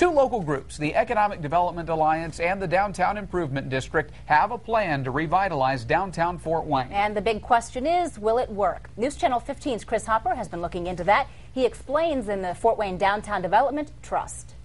Two local groups, the Economic Development Alliance and the Downtown Improvement District, have a plan to revitalize downtown Fort Wayne. And the big question is, will it work? News Channel 15's Chris Hopper has been looking into that. He explains in the Fort Wayne Downtown Development Trust.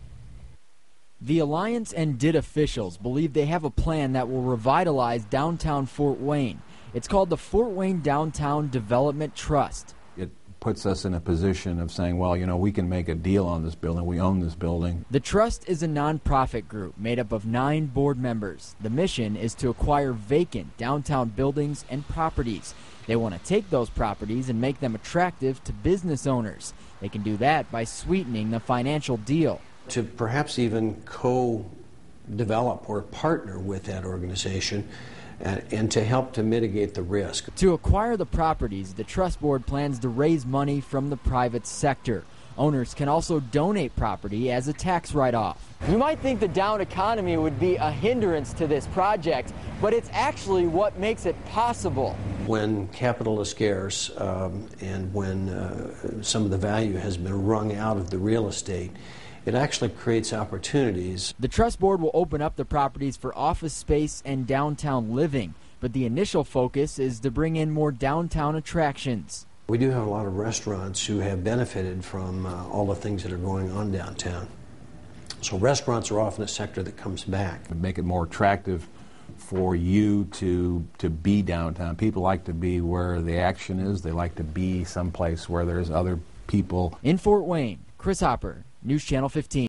The Alliance and DID officials believe they have a plan that will revitalize downtown Fort Wayne. It's called the Fort Wayne Downtown Development Trust. It puts us in a position of saying, well, you know, we can make a deal on this building. We own this building. The trust is a nonprofit group made up of 9 board members. The mission is to acquire vacant downtown buildings and properties. They want to take those properties and make them attractive to business owners. They can do that by sweetening the financial deal. To perhaps even co-develop or partner with that organization and to help to mitigate the risk. To acquire the properties, the trust board plans to raise money from the private sector. Owners can also donate property as a tax write-off. You might think the down economy would be a hindrance to this project, but it's actually what makes it possible. When capital is scarce and when some of the value has been wrung out of the real estate, it actually creates opportunities. The trust board will open up the properties for office space and downtown living, but the initial focus is to bring in more downtown attractions. We do have a lot of restaurants who have benefited from all the things that are going on downtown. So restaurants are often a sector that comes back. Make it more attractive for you to be downtown. People like to be where the action is. They like to be someplace where there's other people. In Fort Wayne, Chris Hopper, News Channel 15.